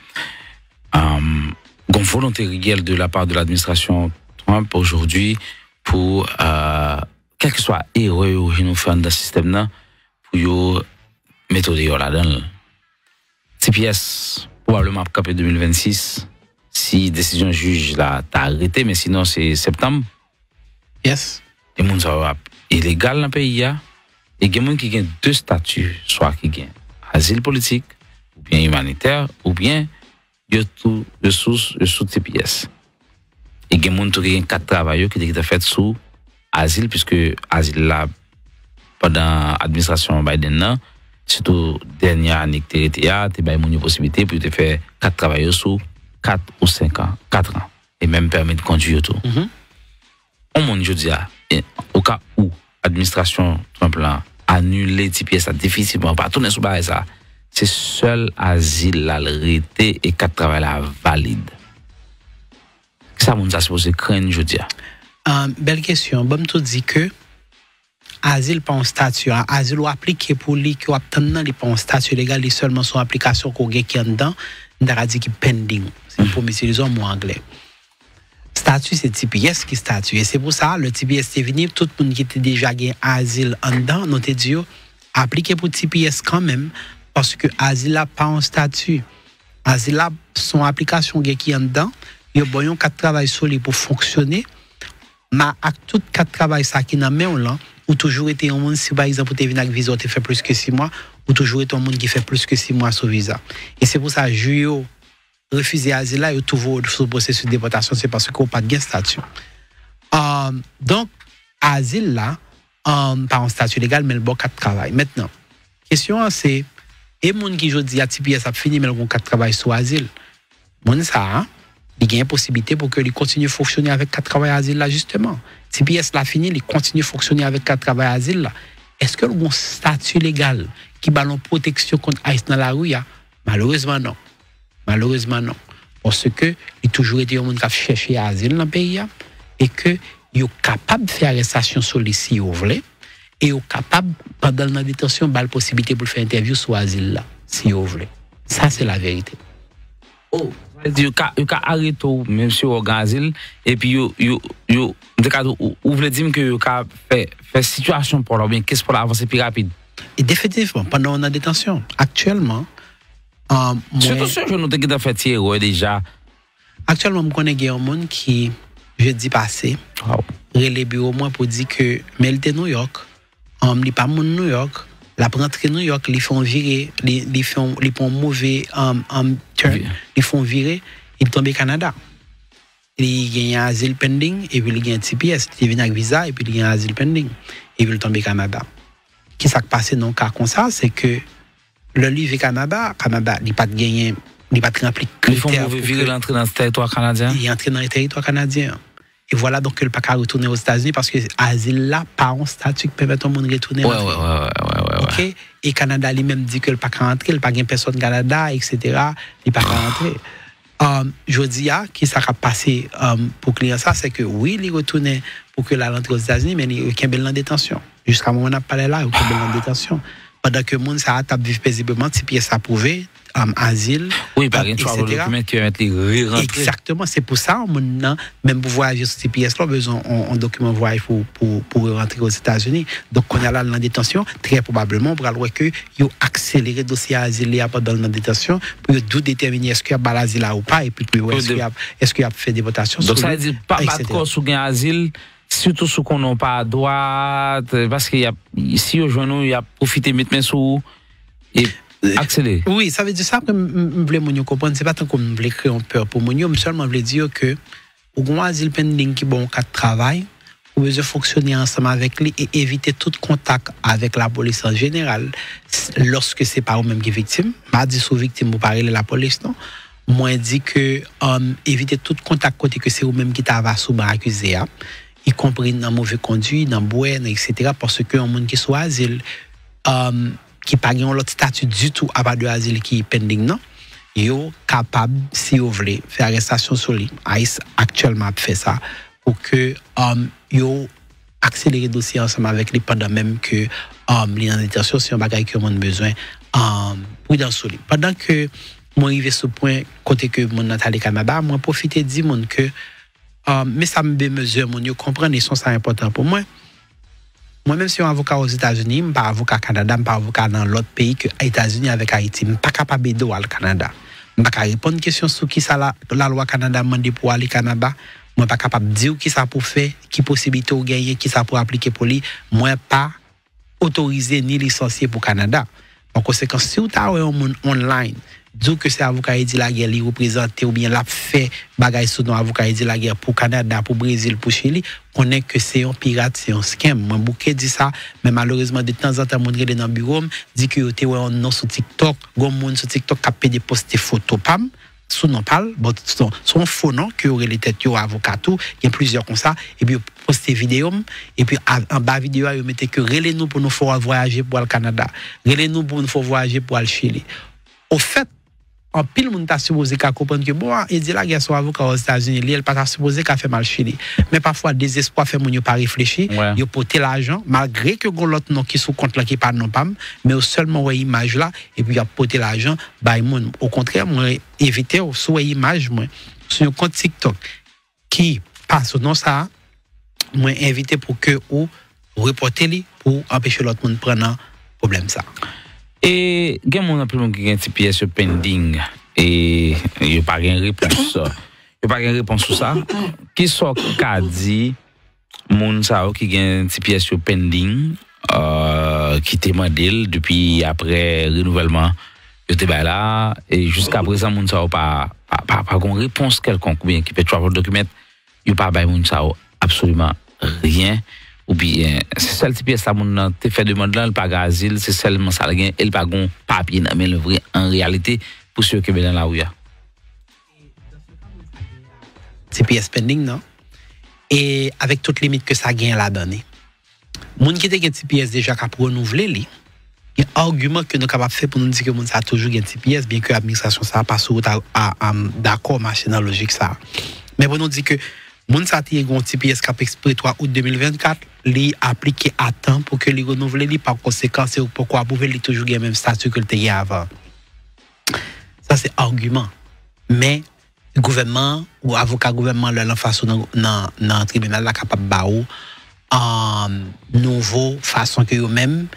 une volonté réelle de la part de l'administration Trump aujourd'hui pour, quel que soit l'erreur qui nous fait dans ce système-là, pour mettre là-dedans. TPS, probablement cap 2026, si décision juge là, t'as arrêté, mais sinon c'est septembre. Yes. Les gens sont illégaux dans le pays, et il y a des gens qui ont deux statuts, soit qui ont asile politique, ou bien humanitaire, ou bien tout sous TPS. Et il y a des gens qui ont 4 travailleurs qui ont fait sous asile, puisque asile là, pendant l'administration Biden, surtout dernière année que tu étais là, tu as une possibilité pour te faire 4 travailleurs sous 4 ou 5 ans, 4 ans, et même permis de conduire tout. On m'a dit, au cas où l'administration Trump annule les TPS difficilement, pas tourner sur ça, c'est seul asile là l'arrêté et 4 travail là valide. Ça, mon ça supposé craindre, je dis. Belle question. Bon, tu dis que asile pas un statut, asile ou appliqué pour lui qui obtient pas un statut légal, les seulement son application qu'on gagne qui en dedans, on dit qui pending. C'est pour utiliser un mot anglais. Statut c'est TPS qui statut et c'est pour ça le TPS est venu tout le monde qui était déjà gagné asile en dedans, nous te dit appliquer pour TPS quand même parce que asile là pas un statut. Asile là son application qui en dedans, il y a besoin 4 travail sur lui pour fonctionner. Mais avec tout 4 travail ça qui n'a main là ou toujours été un monde si par exemple tu es venu avec visa tu fait plus que 6 mois ou toujours été un monde qui fait plus que 6 mois sur visa. Et c'est pour ça juillet refuser asile là et toujours sous processus de déportation c'est parce qu'on pas de statut. Donc asile là pas un statut légal mais le bon 4 travail. Maintenant question c'est et monde qui jodi a TPS a fini mais le bon 4 travail sur asile. Monde ça il y a une possibilité pour que il continue à fonctionner avec 4 travail asile là justement. TPS l'a fini, il continue à fonctionner avec 4 travail asile là. Est-ce que le bon statut légal qui ballon protection contre ICE dans la rue malheureusement non. Malheureusement non. Parce que il a toujours été un monde qui a cherché asile dans le pays et que il est capable de faire arrestation sur les si vous voulez et il est capable pendant la détention la possibilité pour faire interview sur asile là si vous voulez. Ça c'est la vérité. Oh, il a arrêté même sur organ asile et puis vous voulez dire que il a fait situation pour leur bien qu'est-ce pour avancer plus rapide. Et définitivement pendant la détention actuellement surtout ce que nous avons fait tirer déjà. Actuellement, je connais un monde qui, jeudi passé, relève bureau moi pour dire que, mais il était New York, il n'est pas mon New York, la rentrée New York, ils font virer, ils font mauvais turn, ils font virer, il tombe au Canada. Il gagne un asile pending, et puis il gagne un TPS, il vient avec visa, et puis il gagne un asile pending, et puis il tombe au Canada. Ce qui s'est passé dans le cas comme ça, c'est que le livre Canada, il n'a pas gagné, il n'a pas rempli critères. Il faut virer l'entrée dans le territoire canadien. Il est entré dans le territoire canadien. Et voilà donc qu'il n'a pas retourner aux États-Unis parce que l'asile là, pas un statut qui permet au monde de retourner. Ouais. Ok. Et Canada lui-même dit qu'il n'a pas rentrer, il n'a pas de personne au Canada, etc. Il n'a pas rentrer. Je dis qui ça a passé pour client ça, c'est que oui, il retourne pour que la rentre aux États-Unis, mais il est en détention. Jusqu'à un moment où on a parlé là, il est en détention. Pendant que le monde ça a vivre paisiblement, si pièces approuvé, asile, oui, par exemple, exactement, c'est pour ça maintenant même pour voyager sur ces pièces là, besoin un document voyage pour rentrer aux États-Unis. Donc on a là dans détention, très probablement pour voir que il accéléré le dossier asile là pendant la détention pour d'où déterminer est-ce qu'il y a l'asile là ou pas et puis est-ce qu'il y a fait des votations. Donc ça veut dire pas battre sur gain asile. Surtout ceux qu'on n'a pas droit, parce qu'il y a, ici aujourd'hui, il y a profité de mettre sous et accélérer. Oui, ça veut dire ça que je voulais comprendre. C'est pas tant qu'on voulait créer un peur pour moi, mais seulement je voulais dire que, au grand asile pending qui bon cas de travail, vous devez fonctionner ensemble avec lui et éviter tout contact avec la police en général, lorsque c'est pas vous-même qui est victime. Pas dit sous victime, vous parlez de la police, non? Moi, dit que, éviter tout contact côté que c'est vous-même qui t'avez sous accusé, y compris dans mauvais conduit, dans boine, etc. Parce que un monde qui soit asile, qui pas gagne l'autre statut du tout à part de asile qui est pending, non, yo capable, si vous voulez, faire arrestation sur lui. ICE actuellement fait ça pour que yo accélérer le dossier ensemble avec lui pendant même que les en détention si on bagaille que on a besoin prudence. Pendant que moi arrivé ce point côté que mon Nathalie Canada, moi profiter dire mon que mais ça me mesure mon yo comprendre et sont ça important pour moi. Moi même si un avocat aux États-Unis, pas avocat Canada, pas avocat dans l'autre pays que les États-Unis avec Haïti, pas capable de au Canada. Pas capable répondre question sur qui ça la loi Canada demande pour aller Canada. Moi pas capable dire qui ça pour faire, qui possibilité ou gagner, qui ça pour appliquer pour lui. Moi pas autorisé ni licencié pour Canada. En conséquence, si vous avez un monde online, dit que c'est avocat dit la guerre, il représente ou bien l'a fait bagaille sous non avocat dit la guerre pour Canada, pour Brésil, pour Chili, on est que c'est un pirate, c'est un scam. Moi bouquet dit ça, mais malheureusement de temps en temps mon relé dans bureau dit que était un nom sur TikTok, gon monde sur TikTok qui a pédé poster photo pam sous non parle, bon son faux nom que aurait les têtes yo avocat tout, il y a plusieurs comme ça et puis poster vidéo et puis en bas vidéo yo mettez que relé nous pour nous faire voyager pour le Canada, relé nous pour nous faire voyager pour le Chili. Au fait en pile moun ta supposé qu'à comprendre que bon il dit la guerre sur avocat aux États-Unis il pas ta supposé qu'à faire mal Chili mais parfois désespoir fait moun yo pas réfléchir yo porter l'argent malgré que gon l'autre nom qui sous compte là qui pas non pam mais seulement ouais image là et puis y a porter l'argent bah moun au contraire moi éviter sous image moi sur un compte TikTok qui passe non ça moi inviter pour que ou reporter li pour empêcher l'autre monde prendre problème ça. Et il y a un peu qui a un petit pièce sur pending et il n'y a pas de réponse. Il n'y a pas de réponse sur ça. Qui sont qu'a dit moun sa qui a un petit pièce sur pending qui témoigne depuis après renouvellement de débat là et jusqu'à présent moun sa pas une réponse quelconque ou bien qui peut travel document il pas bay moun sa absolument rien. Ou bien c'est celle type ça mon te fait demande là le pas asile c'est seulement ça gain elle pas gon papier mais le vrai en réalité pour ceux qui dans la rue TPS pending non et avec toute limite que ça gagne la donner moun qui te TPS déjà qu'a renouveler li il y a argument que nous capable faire pour nous dire que moun ça toujours gagne TPS bien que l'administration ça pas sur d'accord marcher dans logique ça mais pour nous dire que moun sa ti gon TPS cap expiré 3 août 2024 li appliqué à temps pour que li renouveler li par conséquent c'est pourquoi approuver li toujours gain même statut que le était avant ça c'est argument mais gouvernement ou avocat gouvernement leur façon dans tribunal la capable ba ou nouveau façon que eux même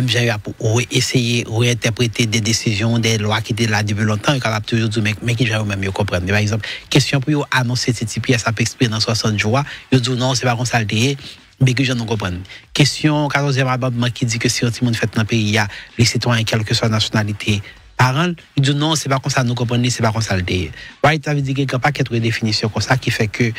j'ai pour essayer réinterpréter des décisions des lois qui étaient là depuis longtemps capable toujours dire mais qui j'ai même comprendre par exemple question pour annoncer cette TPS ça peut expirer dans 60 jours ils disent non c'est pas comme ça le mais que je ne comprends question 14e amendement qui dit que si un petit monde fait dans le pays il y a les citoyens quelle que soit la nationalité parents ils disent non c'est pas comme ça nous comprenons c'est pas comme ça le right ça veut dire qu'il y a pas quelque définition comme ça qui fait que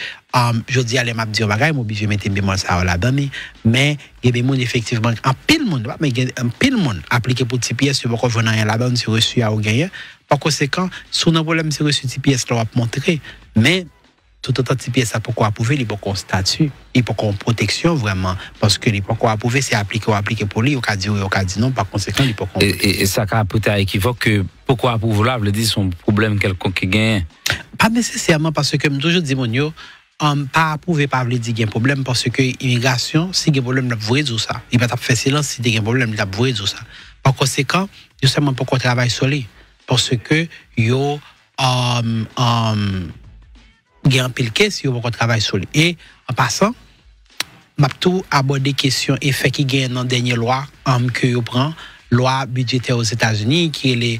je dis aller m'a dire bagaille m'obligé mettre bémol ça là dedans mais il y a des monde effectivement en pile monde mais en pile monde appliqué pour TPS sur pourquoi venir rien là-dedans c'est reçu à gagner par conséquent sous un problème c'est reçu TPS là va montrer mais tout autant TPS ça pourquoi approuver il pour statut il pour protection vraiment parce que il pourquoi approuver c'est appliquer pour lui au cas dit non par conséquent il pour et ça a peut-être équivoque que pourquoi approuver là veut dire son problème quelconque qui gagne pas nécessairement parce que toujours dis mon yo pas approuver pas veut dire qu'il y a un problème parce que immigration si il y a un problème la vous dire ça il va pas faire silence si il y a un problème la vous dire ça par conséquent justement pourquoi travailler sur lui parce que yo il y a un pile caisse yo pour travailler sur lui et en passant m'a tout aborder question effet qui gagne dans dernière loi que yo prend loi budgétaire aux États-Unis qui est les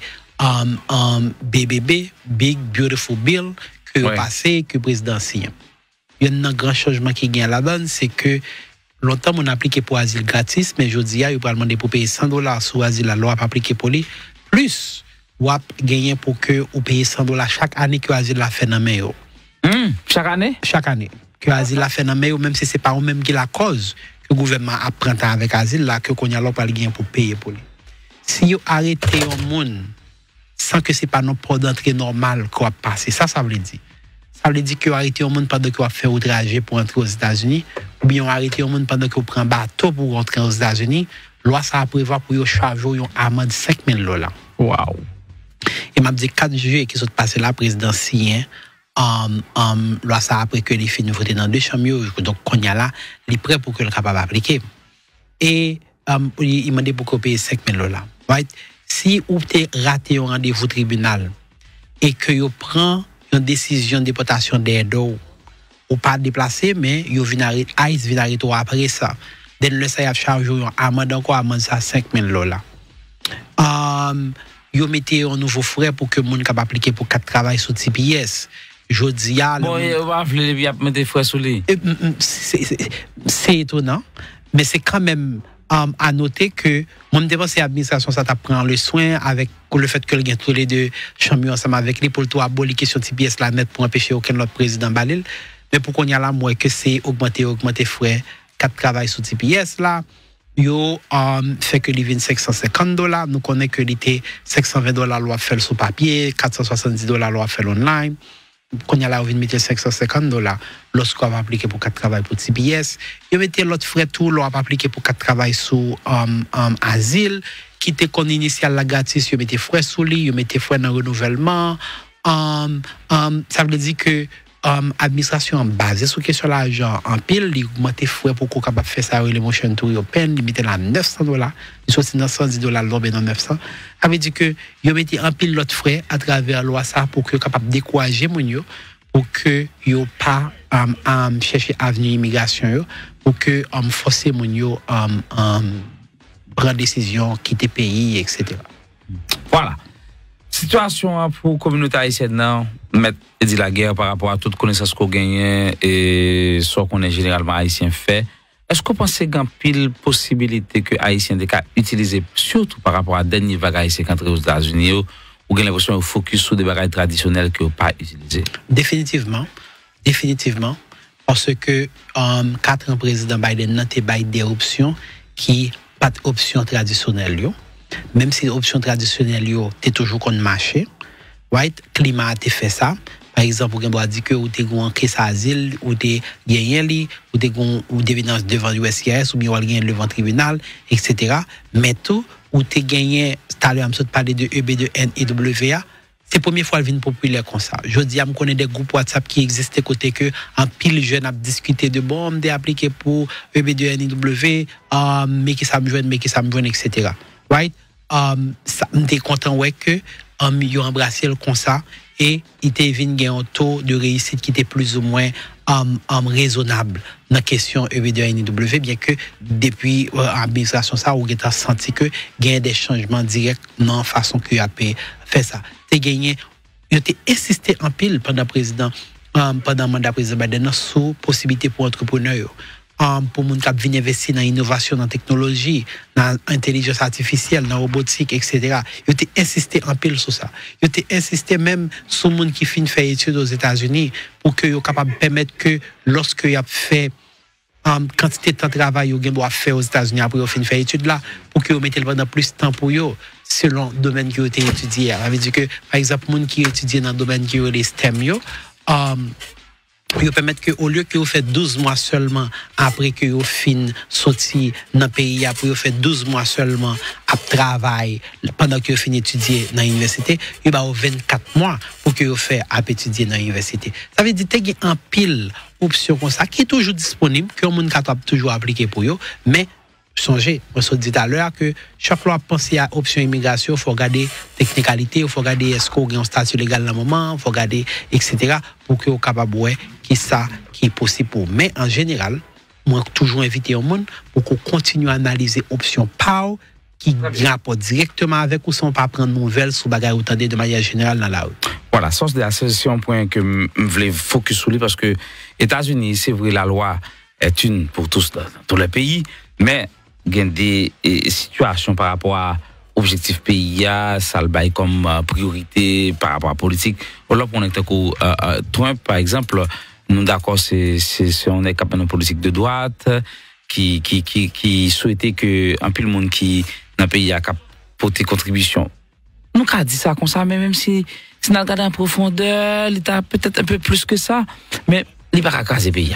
BBB Big Beautiful Bill que passé que président signe il y a un grand changement qui gagne là-dedans c'est que longtemps on appliqué pour asile gratis mais jodi a yo pral demander pour payer $100 sur asile la loi pas appliqué pour lui plus ou gagner pour que ou payer $100 chaque année que asile la fait dans main yo chaque année que asile la fait dans main même si c'est pas eux même qui la cause que le gouvernement apprend avec asile là que qu'on y a l'op pas gagner pour payer pour lui si yo arrêté un monde sans que c'est pas non port d'entrée normal qu'on passer ça veut dire que arrêté un monde pendant qu'on fait outrage pour entrer aux États-Unis ou bien arrêté un monde pendant qu'on prend bateau pour rentrer aux États-Unis loi ça prévoit pour yo charger une amende $5,000 wow et m'a dit 4 juillet qui sont passé la présidentielle loi ça après que les filles voté dans 2 chambres donc qu'on y a là les prêts pour que le capable appliquer et il m'a dit pour payer $5,000 right si ou t'es raté un rendez-vous tribunal et que yo prend une décision de déportation d'aide ou pas déplacé mais yo vient arrêter après ça. Den le ça y a chargé une amende encore amende ça $5,000. Yo mettez un nouveau frais pour que moun capable appliquer pour 4 travail sur TPS. Jodi a bon on va appeler mettre frais sur lui. C'est étonnant mais c'est quand même à noter que mon dépense administration ça t'apprend le soin avec le fait que le gain tous les deux chambres ensemble avec les pour tout abolir question TPS la net pour empêcher aucun autre président Balil mais pour qu'on y a là moi que c'est augmenter frais 4 travail sur TPS là yo fait que les $550 nous connaît que l'été $520 loi faire sur papier $470 loi faire online qu'on y a là on vient mettre $550 lorsqu'on va appliquer pour 4 travail pour TPS yo mettez l'autre frais tout loi va appliquer pour 4 travail sur asile qui était qu'on initial la gratis yo mettez frais sous lui yo mettez frais dans renouvellement ça veut dire que administration basée sur question l'argent en pile il augmenter frais pour qu'on capable faire ça les motion to open limiter là $900 il soit $910 l'homme dans 900 ça veut dire que yo mettez en pile l'autre frais à travers loi ça pour que capable décourager mon yo pour que yo pas chercher avenue immigration yo pour que forcer mon yo prendre décision quitter pays etc. Voilà. Situation pour la communauté haïtienne, mettre dit la guerre par rapport à toute connaissance qu'on gagne et ce qu'on est généralement haïtien fait. Est-ce que vous pensez qu'il y a pile possibilité que haïtien des cas utiliser surtout par rapport à dernier vague haïtien entre aux États-Unis ou gagne l'impression de focus sur des bagages traditionnels que pas utilisés? Définitivement parce que 4 ans président Biden n'a pas des options qui pas d'options traditionnelles yo. Même si l'option traditionnelle t'es toujours qu'on marché right climat a fait ça par exemple on doit dire que ou t'es gon caisse asile ou t'es gagné li ou t'es gon ou d'évidence devant USCIS ou bien ou gagné devant tribunal etc. mais tout ou t'es gagné tout à l'heure me parler de EB2N et WA c'est première fois elle vient populaire comme ça je dis me connais des groupes WhatsApp qui existent côté que en pile jeune a discuté de bon me appliquer pour EB2N et W mais qui ça me joindre etc. right ça m'était content ouais que yo embrassé le comme ça et il était vinn gain un taux de réussite qui était plus ou moins raisonnable dans question EB2NW bien que depuis administration ça on a senti que gain des changements directs dans façon que a fait ça t'es gagné yo t'ai insisté en pile pendant mandat président Biden sur possibilité pour entrepreneurs pour moun k'ap vinn investir dans innovation dans technologie dans intelligence artificielle dans robotique etc. yo t'ai insisté en pile sur ça yo t'ai insisté même sur moun qui fin faire études aux États-Unis pour que yo capable permettre que lorsque y a fait quantité de temps travail yo doit faire aux États-Unis après yo fin faire études là pour que yo mette pendant plus de temps pour yo selon domaine que yo t'ai étudié ça veut dire que par exemple moun qui étudie dans domaine qui les STEM yo pour permettre que au lieu que vous faites 12 mois seulement après que vous fin sorti dans pays après vous faites 12 mois seulement à travail pendant que vous fin étudier dans l'université il va 24 mois pour que vous fait à étudier dans l'université ça veut dire qu'il y a un pile option comme ça qui est toujours disponible que monde capable toujours appliquer pour vous mais songez, on se dit tout à l'heure que chaque fois penser à option immigration, il faut regarder technicalité, il faut regarder est-ce qu'on a un statut légal dans le moment, il faut regarder etc. pour que vous capable ouais qui ça qui est possible pour. Mais en général, moi toujours inviter au monde pour qu'on continue à analyser option PAO qui rapporte directement avec ou sans pas prendre nouvelles sur bagaille ou tendre de manière générale dans la route. Voilà, source de la session point que je voulais focus sur lui parce que États-Unis, c'est vrai la loi est une pour tous dans tous les pays, mais il y a des situations par rapport à objectif pays, ça le bail comme priorité par rapport à la politique. Là, on est Trump, par exemple, nous d'accord, on est capable de politique de droite qui souhaitait que un peu le monde qui dans le pays a porté contribution. Nous avons dit ça comme ça, mais même si on a regardé en profondeur, l'État peut-être un peu plus que ça, mais il va pas casser le pays.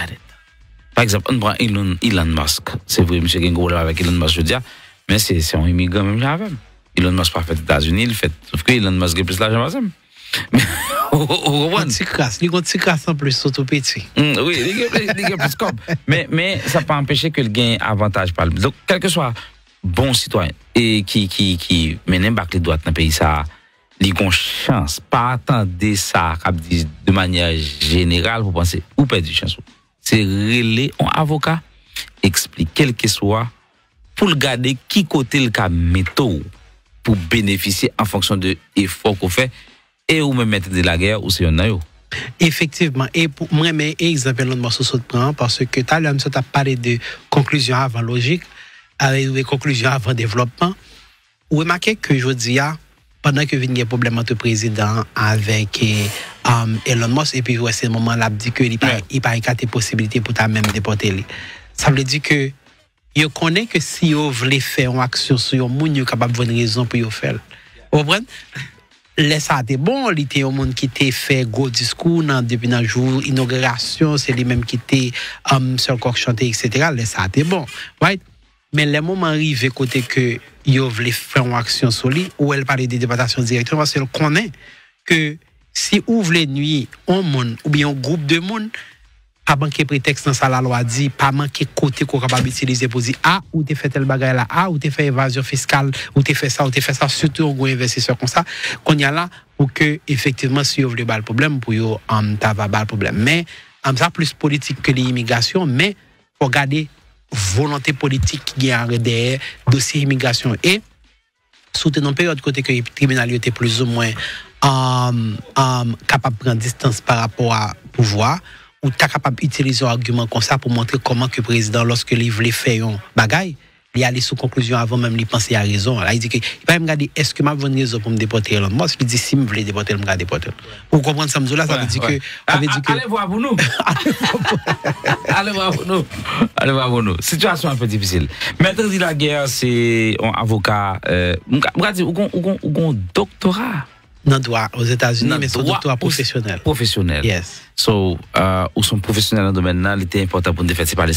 Par exemple, on prend Elon Musk. C'est vrai, M. Gengo avec Elon Musk, je veux dire, mais c'est un immigrant même avec. Elon Musk pas fait aux États-Unis, il fait. Sauf que Elon Musk a plus l'argent que mais il crasse en plus surtout petit. Oui, il a plus comme. Mais ça pas empêcher que le gain avantage par le. Donc quel que soit bon citoyen et qui mène bac les droits dans le pays ça li gon chance pas attendre ça de manière générale pour penser ou perdre chance c'est relé un avocat explique quel que soit pour le garder qui côté le cas métaux pour bénéficier en fonction de effort qu'on fait et ou même mettre de la guerre ou c'est un yo. Effectivement, et pour moi, mais exemple, l'autre morceau se prend parce que tout à l'heure, tu as parlé de conclusion avant logique, avec des conclusions avant développement. Vous remarquez que je dis, pendant que vient un problème entre le président avec Elon Musk, et puis à ce moment-là, il dit qu'il n'y a pas de possibilité pour ta même déporter. Ça veut dire que je connais que si vous voulez faire une action sur vous, vous êtes capable de une raison pour le faire. Vous comprenez? Laisse ça était bon, il était un monde qui était fait gros discours depuis un jour inauguration, c'est lui même qui était seul coq chanté etc. Laisse ça était bon, right? Mais le moment arrivé côté que yo voulait faire une action sur lui ou elle parlait de déportation directe parce qu'elle connaît que si ouvre les nuits un monde ou bien un groupe de monde pas manquer prétexte dans ça la loi dit pas manquer côté qu'on capable utiliser pour dire ou t'es fait tel bagage là ou t'es fait évasion fiscale ou t'es fait ça surtout un gros investisseur comme ça qu'on y a là pour que effectivement si vous voulez pas le problème pour yo t'as pas le problème mais ça plus politique que l'immigration mais faut regarder volonté politique qui a derrière dossier immigration et surtout dans période côté que le tribunal était plus ou moins capable de prendre distance par rapport à pouvoir ou tu es capable d'utiliser un argument comme ça pour montrer comment que le président, lorsque il voulait faire un bagaille, il allait sous conclusion avant même de penser à raison. Là, il dit que il va me regarder est-ce que m'a bonne raison pour me déporter Elon Musk. Il dit si me voulait déporter, me garder déporter. Vous comprenez ça là, ça veut dire que allez voir pour nous. Allez voir pour nous. Situation un peu difficile. Maître de la guerre, c'est un avocat m'ga dire ou doctorat non droit aux États-Unis mais son doctorat professionnel. Professionnel. Yes. So ou son professionnel dans le domaine là, il était important pour nous faire parler